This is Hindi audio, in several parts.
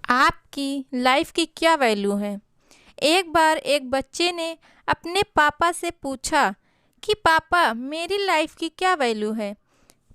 आपकी लाइफ की क्या वैल्यू है। एक बार एक बच्चे ने अपने पापा से पूछा कि पापा मेरी लाइफ की क्या वैल्यू है।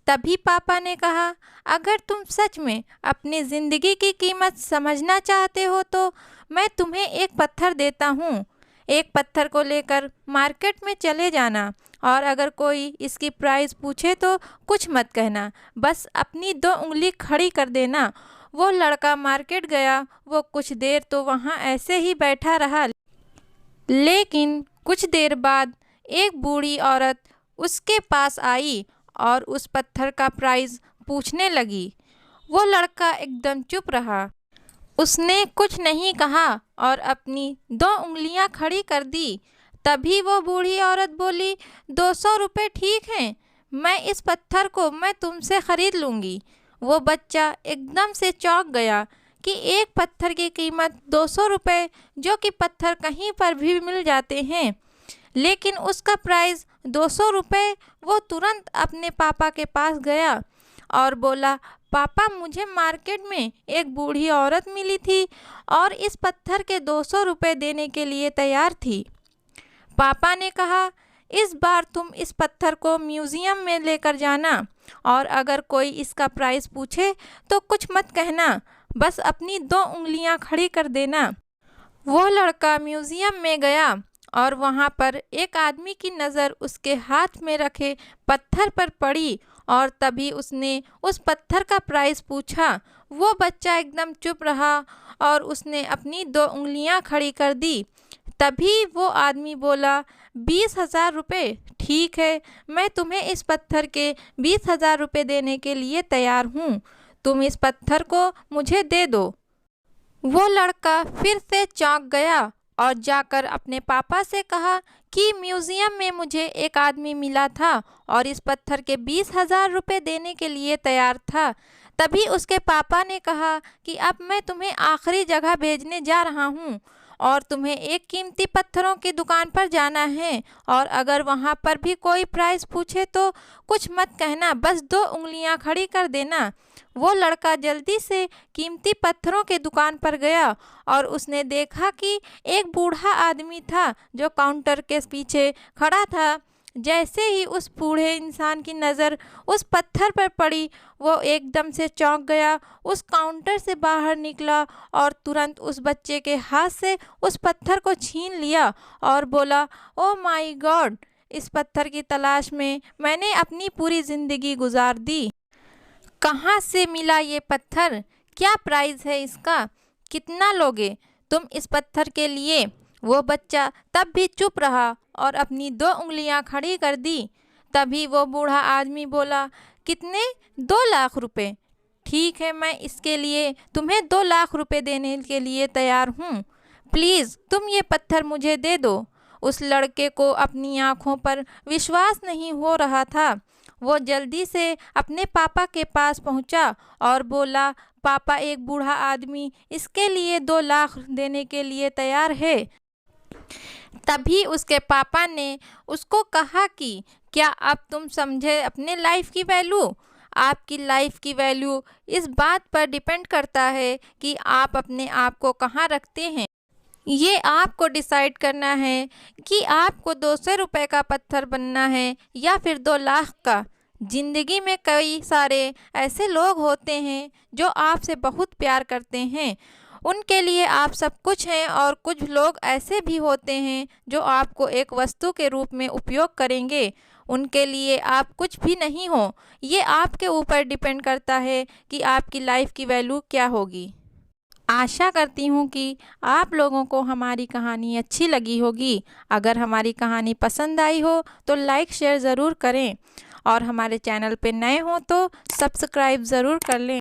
तभी पापा ने कहा, अगर तुम सच में अपनी ज़िंदगी की कीमत समझना चाहते हो तो मैं तुम्हें एक पत्थर देता हूँ। एक पत्थर को लेकर मार्केट में चले जाना और अगर कोई इसकी प्राइस पूछे तो कुछ मत कहना, बस अपनी दो उंगली खड़ी कर देना। वो लड़का मार्केट गया। वो कुछ देर तो वहाँ ऐसे ही बैठा रहा, लेकिन कुछ देर बाद एक बूढ़ी औरत उसके पास आई और उस पत्थर का प्राइस पूछने लगी। वो लड़का एकदम चुप रहा। उसने कुछ नहीं कहा और अपनी दो उंगलियां खड़ी कर दी। तभी वो बूढ़ी औरत बोली, 200 रुपये ठीक हैं, मैं इस पत्थर को मैं तुमसे ख़रीद लूँगी। वो बच्चा एकदम से चौंक गया कि एक पत्थर की कीमत 200 रुपये, जो कि पत्थर कहीं पर भी मिल जाते हैं, लेकिन उसका प्राइस 200 रुपये। वो तुरंत अपने पापा के पास गया और बोला, पापा मुझे मार्केट में एक बूढ़ी औरत मिली थी और इस पत्थर के 200 रुपये देने के लिए तैयार थी। पापा ने कहा, इस बार तुम इस पत्थर को म्यूज़ियम में लेकर जाना और अगर कोई इसका प्राइस पूछे तो कुछ मत कहना, बस अपनी दो उंगलियां खड़ी कर देना। वो लड़का म्यूज़ियम में गया और वहाँ पर एक आदमी की नज़र उसके हाथ में रखे पत्थर पर पड़ी और तभी उसने उस पत्थर का प्राइस पूछा। वो बच्चा एकदम चुप रहा और उसने अपनी दो उंगलियां खड़ी कर दी। तभी वो आदमी बोला, 20,000 रुपये ठीक है, मैं तुम्हें इस पत्थर के 20,000 रुपये देने के लिए तैयार हूँ, तुम इस पत्थर को मुझे दे दो। वो लड़का फिर से चौंक गया और जाकर अपने पापा से कहा कि म्यूज़ियम में मुझे एक आदमी मिला था और इस पत्थर के 20,000 रुपये देने के लिए तैयार था। तभी उसके पापा ने कहा कि अब मैं तुम्हें आखिरी जगह भेजने जा रहा हूँ और तुम्हें एक कीमती पत्थरों की दुकान पर जाना है और अगर वहाँ पर भी कोई प्राइस पूछे तो कुछ मत कहना, बस दो उंगलियाँ खड़ी कर देना। वो लड़का जल्दी से कीमती पत्थरों की दुकान पर गया और उसने देखा कि एक बूढ़ा आदमी था जो काउंटर के पीछे खड़ा था। जैसे ही उस बूढ़े इंसान की नज़र उस पत्थर पर पड़ी, वो एकदम से चौंक गया, उस काउंटर से बाहर निकला और तुरंत उस बच्चे के हाथ से उस पत्थर को छीन लिया और बोला, ओ माय गॉड, इस पत्थर की तलाश में मैंने अपनी पूरी ज़िंदगी गुजार दी। कहाँ से मिला ये पत्थर? क्या प्राइस है इसका? कितना लोगे तुम इस पत्थर के लिए? वो बच्चा तब भी चुप रहा और अपनी दो उंगलियां खड़ी कर दी। तभी वो बूढ़ा आदमी बोला, कितने? 2 लाख रुपए ठीक है, मैं इसके लिए तुम्हें 2 लाख रुपए देने के लिए तैयार हूँ, प्लीज़ तुम ये पत्थर मुझे दे दो। उस लड़के को अपनी आँखों पर विश्वास नहीं हो रहा था। वो जल्दी से अपने पापा के पास पहुंचा और बोला, पापा एक बूढ़ा आदमी इसके लिए 2 लाख देने के लिए तैयार है। तभी उसके पापा ने उसको कहा कि क्या अब तुम समझे अपने लाइफ की वैल्यू? आपकी लाइफ की वैल्यू इस बात पर डिपेंड करता है कि आप अपने आप को कहाँ रखते हैं। ये आपको डिसाइड करना है कि आपको 200 रुपये का पत्थर बनना है या फिर 2 लाख का। ज़िंदगी में कई सारे ऐसे लोग होते हैं जो आपसे बहुत प्यार करते हैं, उनके लिए आप सब कुछ हैं, और कुछ लोग ऐसे भी होते हैं जो आपको एक वस्तु के रूप में उपयोग करेंगे, उनके लिए आप कुछ भी नहीं हो। ये आपके ऊपर डिपेंड करता है कि आपकी लाइफ की वैल्यू क्या होगी। आशा करती हूँ कि आप लोगों को हमारी कहानी अच्छी लगी होगी। अगर हमारी कहानी पसंद आई हो तो लाइक शेयर ज़रूर करें और हमारे चैनल पे नए हो तो सब्सक्राइब ज़रूर कर लें।